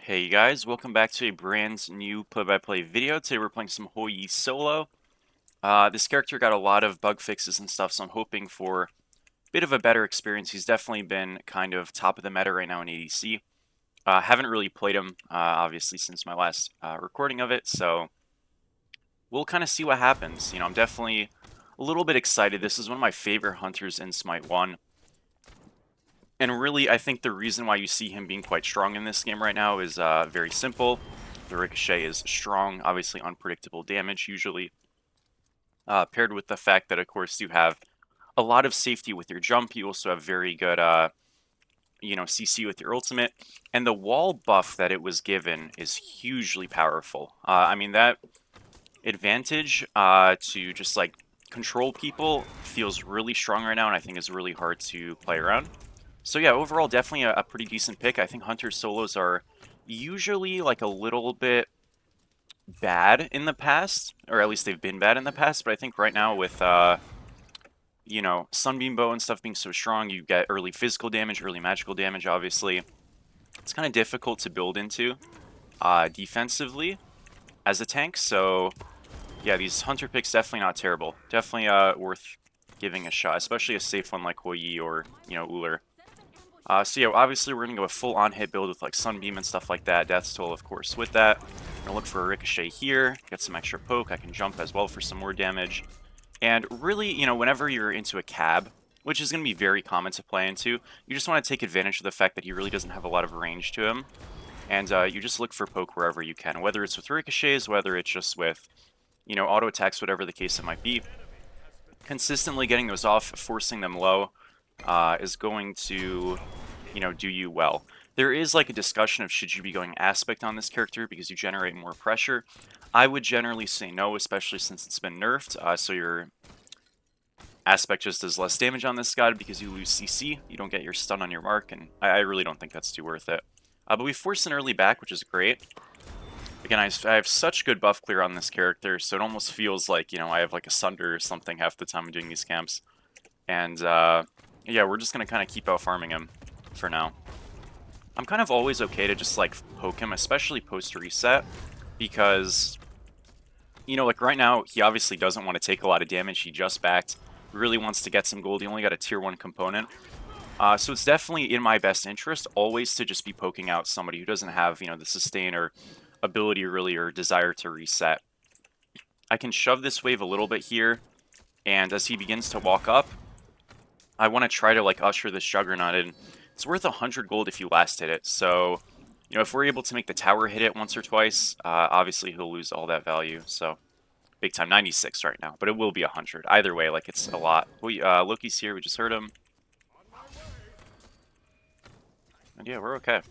Hey guys, welcome back to a brand new play-by-play video. Today we're playing some Hou Yi solo. This character got a lot of bug fixes and stuff, so I'm hoping for a bit of a better experience. He's definitely been kind of top of the meta right now in ADC. Haven't really played him, obviously, since my last recording of it, so we'll kind of see what happens. I'm definitely a little bit excited. This is one of my favorite hunters in Smite 1. And really, I think the reason why you see him being quite strong in this game right now is very simple. The Ricochet is strong, obviously unpredictable damage usually, paired with the fact that, of course, you have a lot of safety with your jump. You also have very good, CC with your ultimate. And the wall buff that it was given is hugely powerful. I mean, that advantage to just, like, control people feels really strong right now, and I think is really hard to play around. So yeah, overall, definitely a pretty decent pick. I think Hunter solos are usually like a little bit bad in the past, or at least they've been bad in the past. But I think right now with Sunbeam Bow and stuff being so strong, you get early physical damage, early magical damage. Obviously, it's kind of difficult to build into defensively as a tank. So yeah, these Hunter picks definitely not terrible. Definitely worth giving a shot, especially a safe one like Hou Yi or Uller. So yeah, obviously we're going to go a full on-hit build with like Sunbeam and stuff like that. Death's Toll, of course, with that. I'm going to look for a Ricochet here, get some extra poke. I can jump as well for some more damage. And really, whenever you're into a cab, which is going to be very common to play into, you just want to take advantage of the fact that he really doesn't have a lot of range to him. And you just look for poke wherever you can, whether it's with Ricochets, whether it's just with, auto attacks, whatever the case it might be. Consistently getting those off, forcing them low, is going to do you well. There is like a discussion of should you be going aspect on this character because you generate more pressure. I would generally say no, especially since it's been nerfed, so your aspect just does less damage on this guy because you lose CC, you don't get your stun on your mark, and I really don't think that's too worth it. But we force an early back, which is great. Again, I have such good buff clear on this character, so it almost feels like, I have like a Sunder or something half the time I'm doing these camps. And yeah, we're just going to kind of keep out farming him for now. I'm kind of always okay to just like poke him, especially post reset, because like right now he obviously doesn't want to take a lot of damage. He just backed, really wants to get some gold. He only got a tier 1 component, so it's definitely in my best interest always to just be poking out somebody who doesn't have the sustain or ability really or desire to reset. I can shove this wave a little bit here, and as he begins to walk up, I want to try to like usher this Juggernaut in. It's worth 100 gold if you last hit it, so if we're able to make the tower hit it once or twice, obviously he'll lose all that value, so big time. 96 right now, but it will be 100. Either way, like, it's a lot. Loki's here, we just heard him. And yeah, we're okay.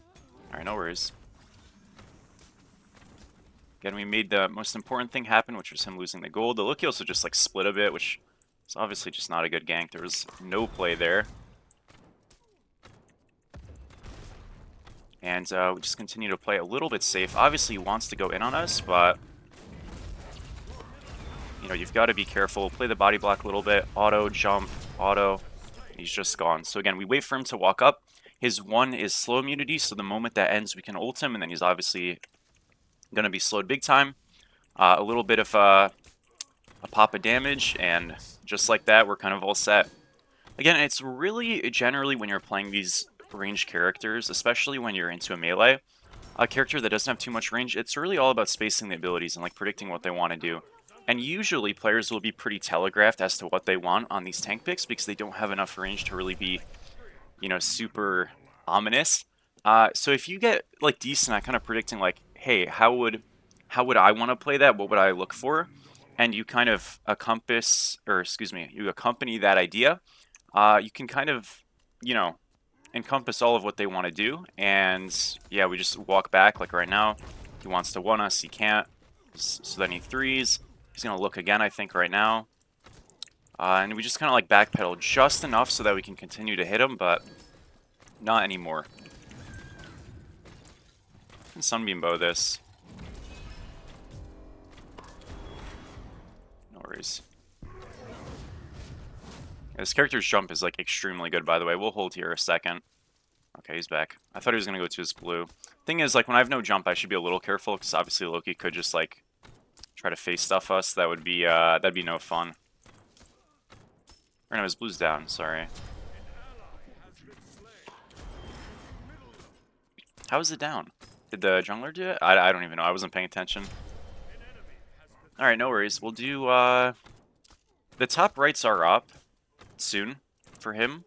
Alright, no worries. Again, we made the most important thing happen, which was him losing the gold. The Loki also just like split a bit, which is obviously just not a good gank. There was no play there. And we just continue to play a little bit safe. Obviously, he wants to go in on us, but you've got to be careful. Play the body block a little bit. Auto, jump, auto. He's just gone. So again, we wait for him to walk up. His 1 is slow immunity, so the moment that ends, we can ult him, and then he's obviously going to be slowed big time. A little bit of a pop of damage, and just like that, we're kind of all set. Again, it's really generally when you're playing these ranged characters, especially when you're into a melee, a character that doesn't have too much range, it's really all about spacing the abilities and like predicting what they want to do. And usually players will be pretty telegraphed as to what they want on these tank picks because they don't have enough range to really be, super ominous. So if you get like decent at kind of predicting like, hey, how would I want to play that? What would I look for? And you kind of you accompany that idea. You can kind of, encompass all of what they want to do. And yeah, we just walk back like right now. He wants to 1 us, he can't. So then he 3s. He's going to look again, I think, right now. And we just kind of like backpedal just enough so that we can continue to hit him, but not anymore. And Sunbeam Bow this. No worries. This character's jump is like extremely good, by the way. We'll hold here a second. Okay, he's back. I thought he was going to go to his blue. Thing is, like, when I have no jump, I should be a little careful, because obviously Loki could just, like, try to face stuff us. That would be, that'd be no fun. Or no, his blue's down, sorry. How is it down? Did the jungler do it? I don't even know. I wasn't paying attention. Alright, no worries. We'll do, the top rights are up soon for him.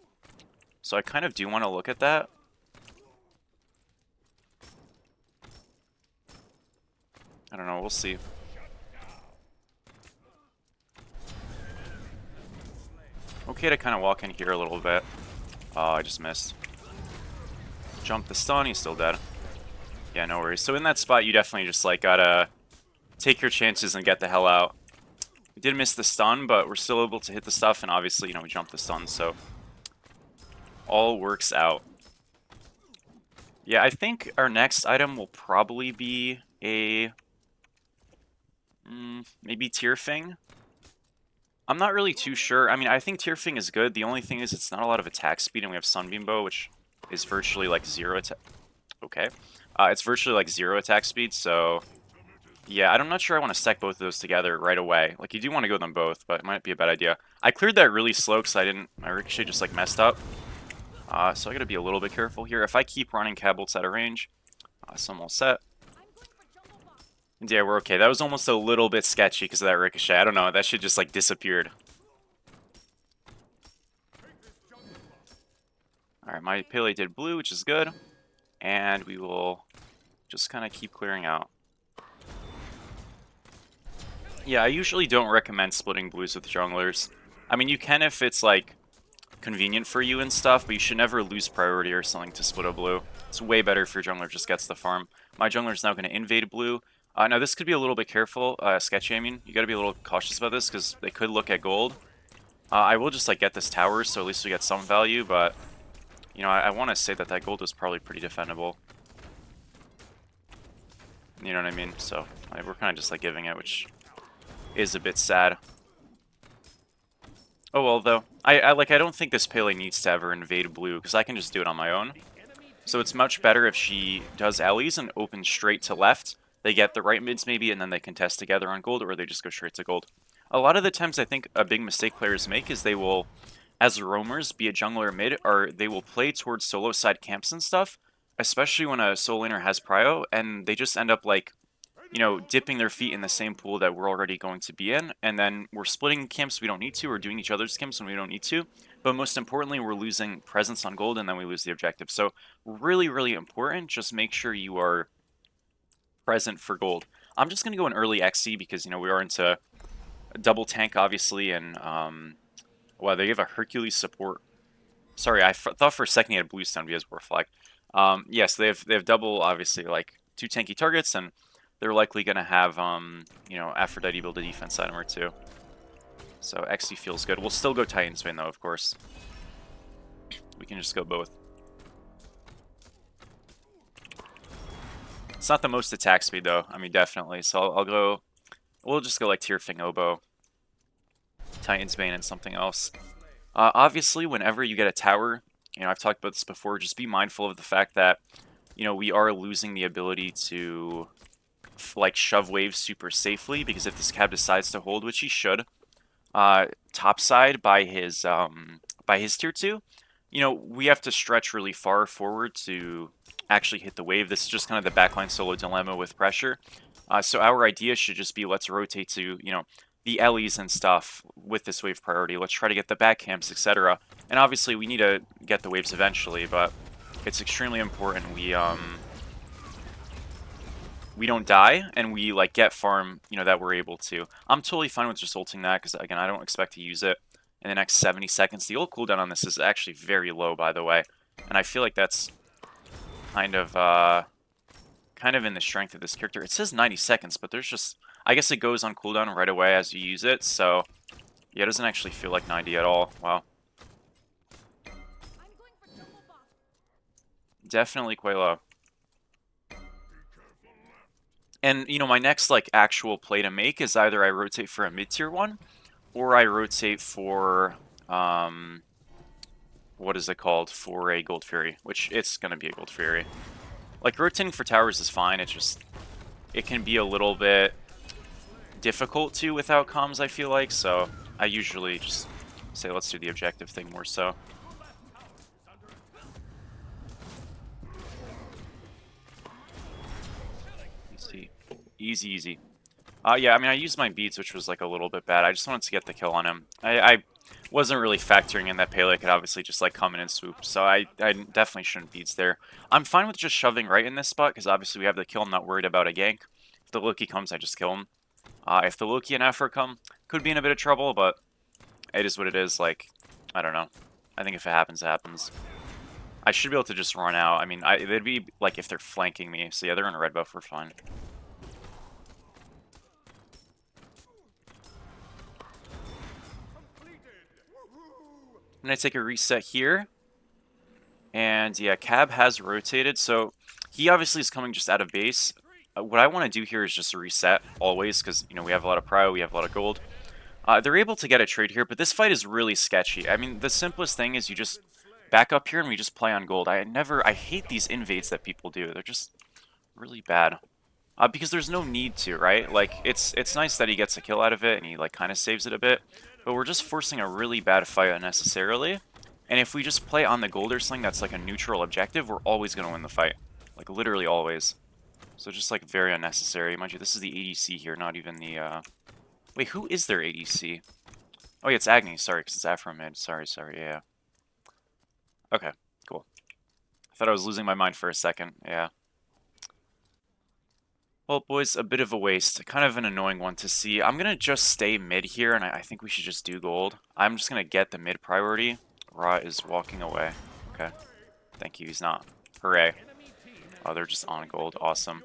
So I kind of do want to look at that. I don't know, we'll see. Okay to kind of walk in here a little bit. Oh, I just missed. Jump the stun, he's still dead. Yeah, no worries. So in that spot, you definitely just, like, gotta take your chances and get the hell out. We did miss the stun, but we're still able to hit the stuff, and obviously, you know, we jumped the stun, so all works out. Yeah, I think our next item will probably be a maybe Tearfing. I'm not really too sure. I mean, I think Tearfing is good. The only thing is it's not a lot of attack speed, and we have Sunbeam Bow, which is virtually like 0 attack. Okay. It's virtually like 0 attack speed, so yeah, I'm not sure I want to stack both of those together right away. Like, you do want to go them both, but it might be a bad idea. I cleared that really slow because my ricochet just, like, messed up. So I gotta be a little bit careful here. If I keep running Cabolts out of range, so I'm all set. And yeah, we're okay. That was almost a little bit sketchy because of that ricochet. I don't know, that shit just, like, disappeared. Alright, my Pele did blue, which is good. And we will just kind of keep clearing out. Yeah, I usually don't recommend splitting blues with junglers. I mean, you can if it's, like, convenient for you and stuff, but you should never lose priority or something to split a blue. It's way better if your jungler just gets the farm. My jungler is now going to invade blue. Now, this could be a little bit careful, sketchy, I mean. You got to be a little cautious about this, because they could look at gold. I will just, like, get this tower, so at least we get some value, but, you know, I want to say that that gold was probably pretty defendable. You know what I mean? So, we're kind of just, like, giving it, which is a bit sad. Oh well, though. I don't think this Pele needs to ever invade blue, because I can just do it on my own. So it's much better if she does Ellie's and opens straight to left. They get the right mids maybe, and then they contest together on gold, or they just go straight to gold. A lot of the times I think a big mistake players make is they will, as roamers, be a jungler or mid, or they will play towards solo side camps and stuff, especially when a solo laner has prio, and they just end up, like, you know, dipping their feet in the same pool that we're already going to be in, and then we're splitting camps we don't need to, or doing each other's camps when we don't need to, but most importantly, we're losing presence on gold, and then we lose the objective. So really, really important, just make sure you are present for gold. I'm just going to go an early XC, because, you know, we are into double tank, obviously, and, well, they give a Hercules support. Sorry, I thought for a second he had blue stun because we're flagged. Yes, they have double, obviously, like, 2 tanky targets, and they're likely going to have, you know, Aphrodite build a defense item or 2. So XC feels good. We'll still go Titan's Bane, though, of course. We can just go both. It's not the most attack speed, though. I mean, definitely. So I'll go... We'll just go, like, Tearfing Oboe, Titan's Bane, and something else. Obviously, whenever you get a tower, you know, I've talked about this before, just be mindful of the fact that, you know, we are losing the ability to, like, shove waves super safely, because if this cab decides to hold, which he should, topside by his tier 2, you know, we have to stretch really far forward to actually hit the wave. This is just kind of the backline solo dilemma with pressure. So our idea should just be, let's rotate to, you know, the Ellies and stuff with this wave priority. Let's try to get the back camps, etc. And obviously we need to get the waves eventually, but it's extremely important we don't die, and we, like, get farm, you know, that we're able to. I'm totally fine with just ulting that, because, again, I don't expect to use it in the next 70 seconds. The ult cooldown on this is actually very low, by the way, and I feel like that's kind of in the strength of this character. It says 90 seconds, but there's just... I guess it goes on cooldown right away as you use it, so... Yeah, it doesn't actually feel like 90 at all. Wow. Definitely quite low. And, you know, my next, like, actual play to make is either I rotate for a mid-tier one, or I rotate for, what is it called? For a Gold Fury, which it's going to be a Gold Fury. Like, rotating for towers is fine, it can be a little bit difficult to without comms, I feel like, so I usually just say let's do the objective thing more so. Easy. Easy, easy. Yeah, I mean, I used my beads, which was like a little bit bad. I just wanted to get the kill on him. I wasn't really factoring in that Pele could obviously just like come in and swoop, so I definitely shouldn't beads there. I'm fine with just shoving right in this spot, because obviously we have the kill. I'm not worried about a gank. If the Loki comes, I just kill him. If the Loki and Aphra come, could be in a bit of trouble, but it is what it is. Like, I don't know. I think if it happens, it happens. I should be able to just run out. I mean, they'd be like if they're flanking me. So yeah, they're in a red buff. We're fine. I'm going to take a reset here. And yeah, Cab has rotated. So he obviously is coming just out of base. What I want to do here is just a reset always because, you know, we have a lot of prio, we have a lot of gold. They're able to get a trade here, but this fight is really sketchy. I mean, the simplest thing is you just back up here and we just play on gold. I hate these invades that people do. They're just really bad. Because there's no need to, right? Like, it's nice that he gets a kill out of it and he, like, kind of saves it a bit. But we're just forcing a really bad fight unnecessarily. And if we just play on the gold or something that's, like, a neutral objective, we're always going to win the fight. Like, literally always. So just, like, very unnecessary. Mind you, this is the ADC here, not even the, Wait, who is their ADC? Oh, yeah, it's Agni. Sorry, because it's Afro mid. Sorry, yeah. Okay, cool. I thought I was losing my mind for a second. Yeah. Well, boys, a bit of a waste. Kind of an annoying one to see. I'm going to just stay mid here, and I think we should just do gold. I'm just going to get the mid priority. Ra is walking away. Okay. Thank you. He's not. Hooray. Oh, they're just on gold. Awesome.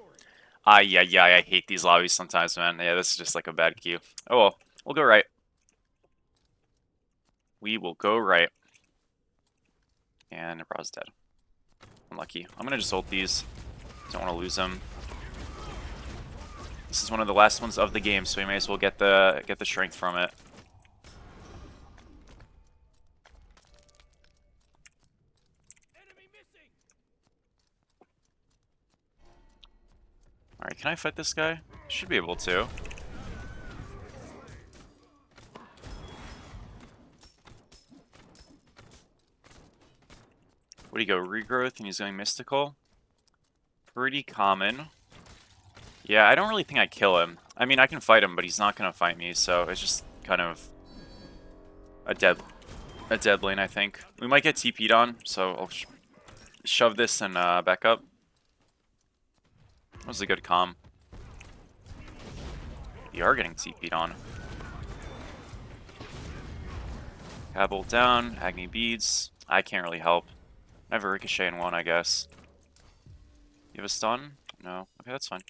Yeah, I hate these lobbies sometimes, man. Yeah, this is just like a bad queue. Oh, well. We'll go right. We will go right. And Ra's dead. Unlucky. I'm going to just ult these. Don't want to lose them. This is one of the last ones of the game, so we may as well get the strength from it. Alright, can I fight this guy? Should be able to. What do you go? Regrowth and he's going mystical? Pretty common. Yeah, I don't really think I kill him. I mean, I can fight him, but he's not going to fight me, so it's just kind of a dead lane, I think. We might get TP'd on, so I'll shove this and back up. That was a good comm. We are getting TP'd on. Cabal down, Agni beads. I can't really help. I have a ricochet in one, I guess. You have a stun? No. Okay, that's fine.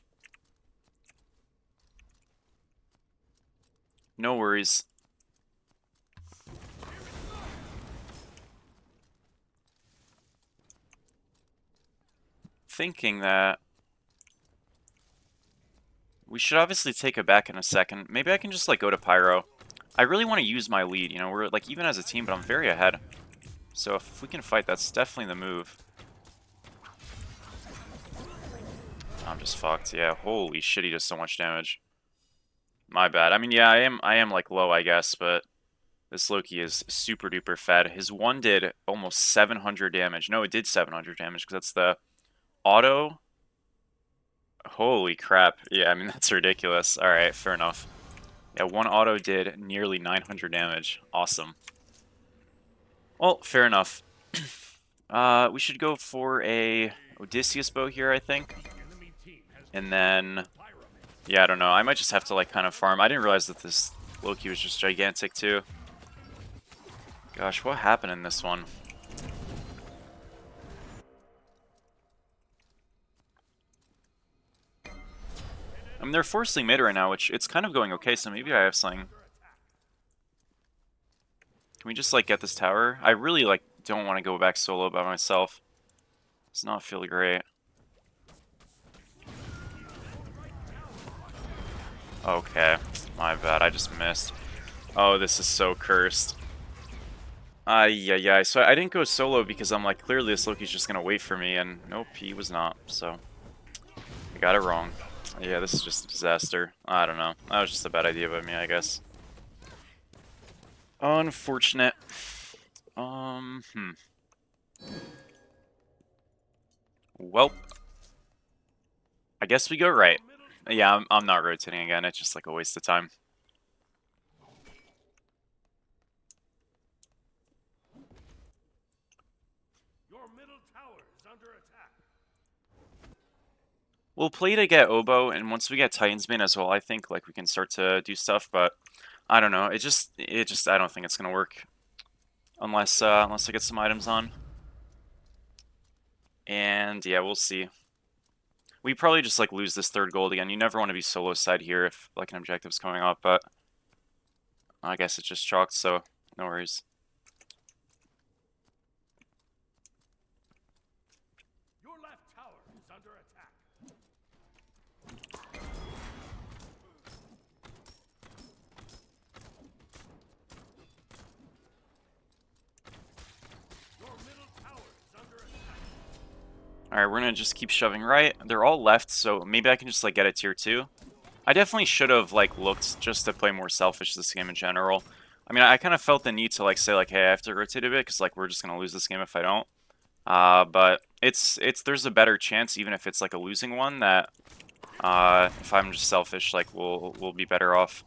No worries. Thinking that we should obviously take it back in a second. Maybe I can just like go to Pyro. I really want to use my lead, you know, we're like even as a team, but I'm very ahead. So if we can fight, that's definitely the move. I'm just fucked. Yeah, holy shit, he does so much damage. My bad. I mean, yeah, I am like low, I guess, but this Loki is super duper fed. His one did almost 700 damage. No, it did 700 damage because that's the auto. Holy crap. Yeah, I mean, that's ridiculous. All right, fair enough. Yeah, one auto did nearly 900 damage. Awesome. Well, fair enough. We should go for a Odysseus bow here, I think. And then, yeah, I don't know. I might just have to, like, kind of farm. I didn't realize that this Loki was just gigantic, too. Gosh, what happened in this one? I mean, they're forcing mid right now, which it's kind of going okay, so maybe I have something. Can we just, like, get this tower? I really, like, don't want to go back solo by myself. Does not feel great. Okay, my bad, I just missed. Oh, this is so cursed. Yeah. So I didn't go solo because I'm like, clearly this Loki's just gonna wait for me, and nope, he was not. So I got it wrong. Yeah, this is just a disaster. I don't know. That was just a bad idea by me, I guess. Unfortunate. Um, hmm. Well, I guess we go right. Yeah, I'm not rotating again. It's just like a waste of time. Your middle tower is under attack. We'll play to get Oboe, and once we get Titansbane as well, I think like we can start to do stuff. But I don't know. I don't think it's gonna work unless unless I get some items on. And yeah, we'll see. We probably just like lose this third gold again. You never want to be solo side here if like an objective's coming up, but I guess it's just chalked, so no worries. Your left tower is under attack. Your middle tower is under attack. Alright, we're gonna just keep shoving right. They're all left, so maybe I can just like get a tier 2. I definitely should have like looked just to play more selfish this game in general. I mean, I kind of felt the need to like say like, hey, I have to rotate a bit because like we're just gonna lose this game if I don't. But there's a better chance even if it's like a losing one that if I'm just selfish, like we'll be better off.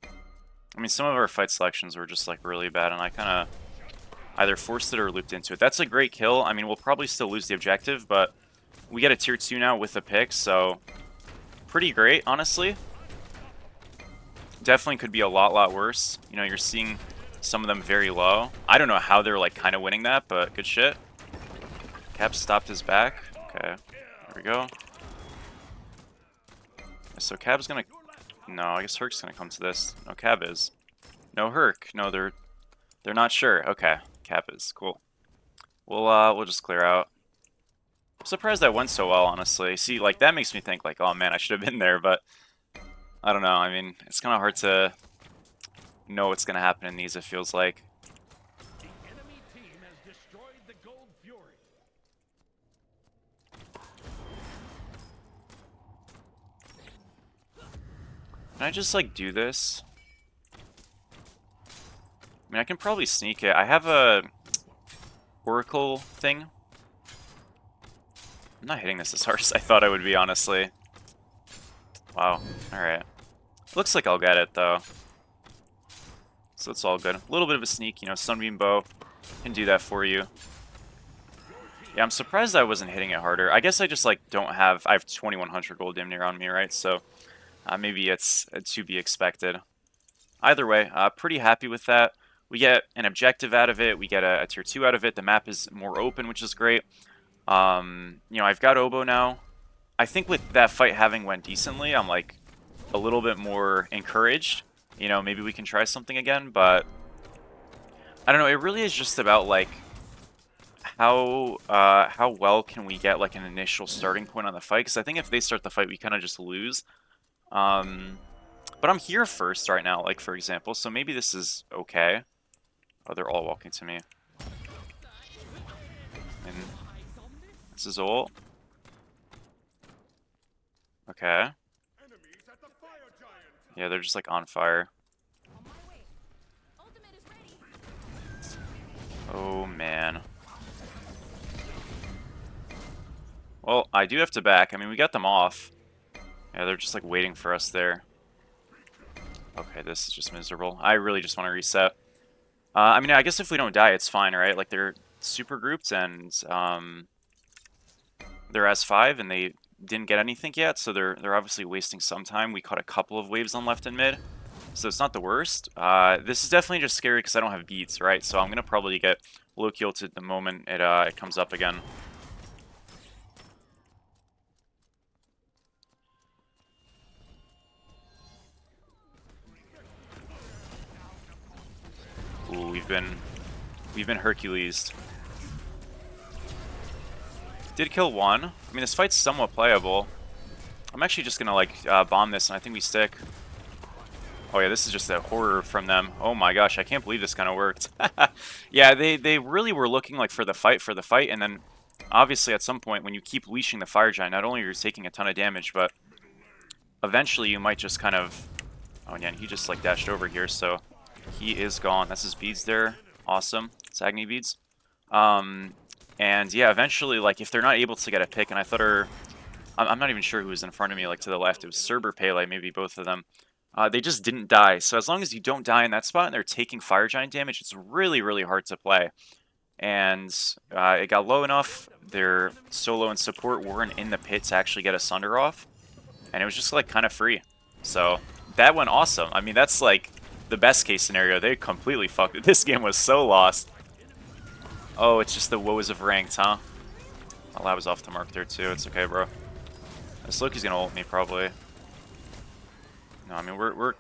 I mean, some of our fight selections were just like really bad, and I kind of either forced it or looped into it. That's a great kill. I mean, we'll probably still lose the objective, but we get a tier 2 now with a pick, so pretty great, honestly. Definitely could be a lot worse. You know, you're seeing some of them very low. I don't know how they're like kind of winning that, but good shit. Cap stopped his back. Okay, there we go. So Cab's gonna... No, I guess Herc's gonna come to this. No, Cab is. No, Herc. No, they're not sure. Okay, Cap is. Cool. We'll just clear out. I'm surprised that went so well, honestly. See, like, that makes me think, like, oh man, I should have been there, but I don't know. I mean, it's kind of hard to know what's gonna happen in these, it feels like. The enemy team has destroyed the Gold Fury. Can I just, like, do this? I mean, I can probably sneak it. I have a Oracle thing. I'm not hitting this as hard as I thought I would be, honestly. Wow. Alright. Looks like I'll get it, though. So it's all good. A little bit of a sneak, you know, Sunbeam Bow can do that for you. Yeah, I'm surprised I wasn't hitting it harder. I guess I just, like, don't have... I have 2100 gold damn near on me, right? So maybe it's to be expected. Either way, pretty happy with that. We get an objective out of it. We get a tier 2 out of it. The map is more open, which is great. You know, I've got Oboe now. I think with that fight having went decently, I'm, like, a little bit more encouraged. You know, maybe we can try something again, but I don't know. It really is just about, like, how well can we get, like, an initial starting point on the fight? Because I think if they start the fight, we kind of just lose. But I'm here first right now, like, for example, so maybe this is okay. Oh, they're all walking to me. And this is ult. Okay. Yeah, they're just, like, on fire. Oh, man. Well, I do have to back. I mean, we got them off. Yeah, they're just, like, waiting for us there. Okay, this is just miserable. I really just want to reset. I mean, I guess if we don't die, it's fine, right? Like, they're super grouped, and they're S5, and they didn't get anything yet, so they're obviously wasting some time. We caught a couple of waves on left and mid, so it's not the worst. This is definitely just scary because I don't have beats, right? So I'm going to probably get Loki ulted the moment it comes up again. Ooh, we've been Hercules. Did kill one. I mean, this fight's somewhat playable. I'm actually just gonna like bomb this, and I think we stick. Oh yeah, this is just a horror from them. Oh my gosh, I can't believe this kind of worked. Yeah, they really were looking like for the fight, and then obviously at some point when you keep leashing the fire giant, not only are you taking a ton of damage, but eventually you might just kind of... Oh yeah, and he just like dashed over here, so he is gone. That's his beads there. Awesome. It's Agni beads. And yeah, eventually, like, if they're not able to get a pick, and I thought I'm not even sure who was in front of me, like, to the left. It was Cerber, Pele, maybe both of them. They just didn't die. So as long as you don't die in that spot and they're taking Fire Giant damage, it's really, really hard to play. And it got low enough. Their solo and support weren't in the pit to actually get a Sunder off. And it was just, like, kind of free. So that went awesome. I mean, that's, like, the best case scenario. They completely fucked it. This game was so lost. Oh, it's just the woes of ranked, huh? My lab was off the mark there, too. It's okay, bro. This Loki's gonna ult me, probably. No, I mean, we're...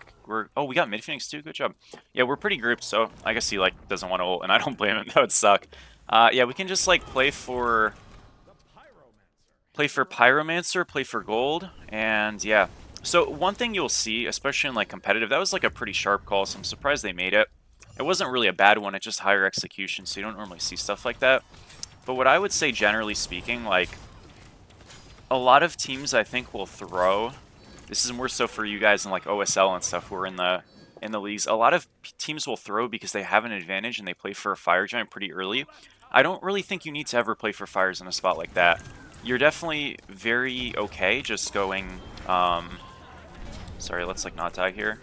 Oh, we got mid-Phoenix, too? Good job. Yeah, we're pretty grouped, so I guess he, like, doesn't want to ult, and I don't blame him. That would suck. Yeah, we can just, like, play for Pyromancer, play for gold, and, yeah. So, one thing you'll see, especially in, like, competitive, that was, like, a pretty sharp call, so I'm surprised they made it. It wasn't really a bad one, it's just higher execution, so you don't normally see stuff like that. But what I would say, generally speaking, like, a lot of teams, I think, will throw... This is more so for you guys in, like, OSL and stuff who are in the leagues. A lot of teams will throw because they have an advantage and they play for a Fire Giant pretty early. I don't really think you need to ever play for Fires in a spot like that. You're definitely very okay just going... Sorry, let's, like, not die here.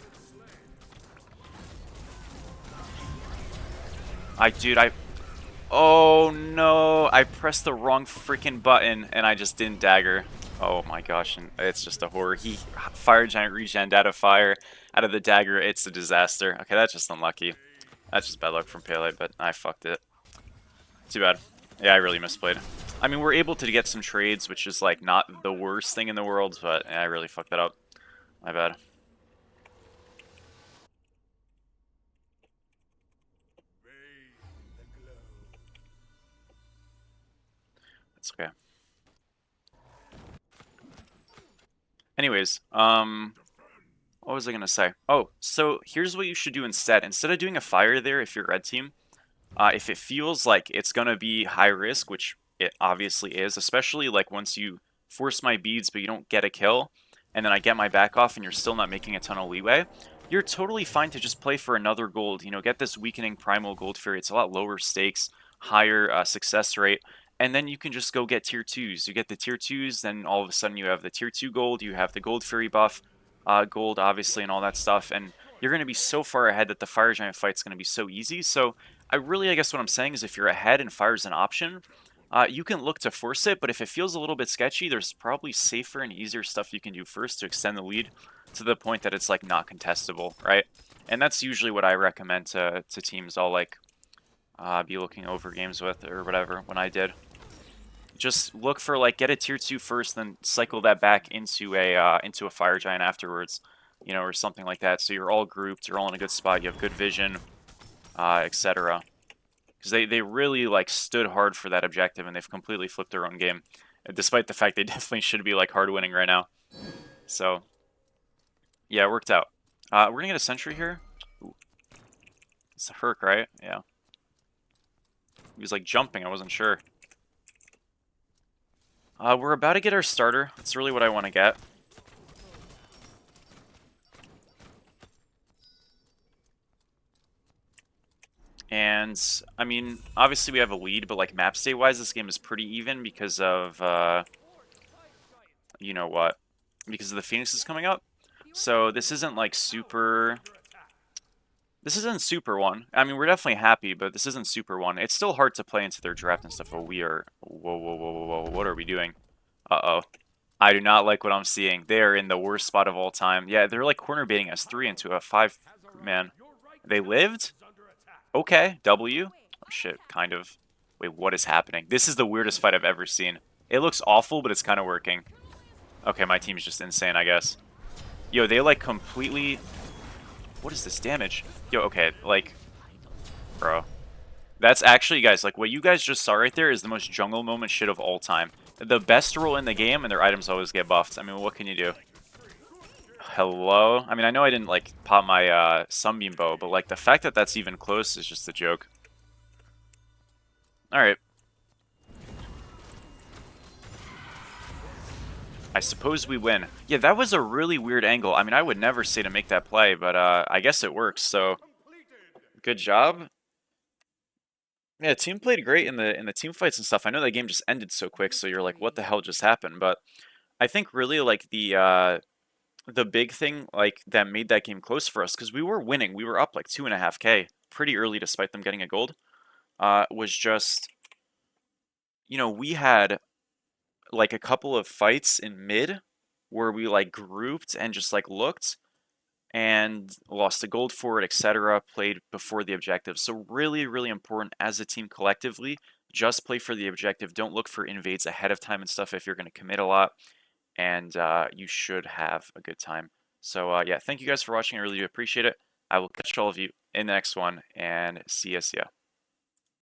Oh no, I pressed the wrong freaking button and I just didn't dagger. Oh my gosh, and it's just a horror. He Fire Giant regened out of fire, out of the dagger. It's a disaster. Okay, that's just unlucky. That's just bad luck from Pele, but I fucked it. Too bad. Yeah, I really misplayed. I mean, we're able to get some trades, which is like not the worst thing in the world, but yeah, I really fucked that up. My bad. It's okay. Anyways, what was I gonna say? Oh, so here's what you should do instead. Instead of doing a fire there, if you're red team, if it feels like it's gonna be high risk, which it obviously is, especially like once you force my beads but you don't get a kill, and then I get my back off and you're still not making a ton of leeway, you're totally fine to just play for another gold. You know, get this weakening primal gold fury. It's a lot lower stakes, higher success rate. And then you can just go get tier 2s. You get the tier 2s, then all of a sudden you have the tier 2 gold, you have the gold fury buff, gold obviously, and all that stuff. And you're going to be so far ahead that the Fire Giant fight's going to be so easy. So I guess what I'm saying is if you're ahead and Fire's an option, you can look to force it. But if it feels a little bit sketchy, there's probably safer and easier stuff you can do first to extend the lead to the point that it's like not contestable, right? And that's usually what I recommend to teams I'll like be looking over games with or whatever when I did. Just look for like get a tier 2 first, then cycle that back into a Fire Giant afterwards, you know, or something like that. So you're all grouped, you're all in a good spot, you have good vision, etc. Because they really like stood hard for that objective, and they've completely flipped their own game, despite the fact they definitely should be like hard winning right now. So yeah, it worked out. We're gonna get a sentry here. Ooh. It's a Herc, right? Yeah. He was like jumping, I wasn't sure. We're about to get our starter. That's really what I want to get. And, I mean, obviously we have a lead, but, like, map state-wise, this game is pretty even because of, you know what? Because of the Phoenixes coming up. So this isn't, like, super... This isn't Super 1. I mean, we're definitely happy, but this isn't Super 1. It's still hard to play into their draft and stuff, but we are... Whoa, whoa, whoa, whoa, whoa. What are we doing? Uh-oh. I do not like what I'm seeing. They are in the worst spot of all time. Yeah, they're like corner baiting us 3 into a 5-man. They lived? Okay, W. Oh shit, kind of. Wait, what is happening? This is the weirdest fight I've ever seen. It looks awful, but it's kind of working. Okay, my team's just insane, I guess. Yo, they like completely... What is this damage? Yo, okay, like... Bro. That's actually, guys, like what you guys just saw right there is the most jungle moment shit of all time. The best role in the game, and their items always get buffed. I mean, what can you do? Hello? I mean, I know I didn't, like, pop my, Sunbeam Bow, but, like, the fact that that's even close is just a joke. Alright. I suppose we win. Yeah, that was a really weird angle. I mean, I would never say to make that play, but, I guess it works, so good job. Yeah, team played great in the team fights and stuff. I know that game just ended so quick, so you're like, what the hell just happened? But I think really, like, the big thing, like, that made that game close for us, because we were winning. We were up like 2.5K pretty early despite them getting a gold. Was just, we had like a couple of fights in mid where we like grouped and just like looked and lost the gold for it, etc. Played before the objective. So really, really important as a team collectively. Just play for the objective. Don't look for invades ahead of time and stuff if you're going to commit a lot. And you should have a good time. So yeah, thank you guys for watching. I really do appreciate it. I will catch all of you in the next one, and see ya.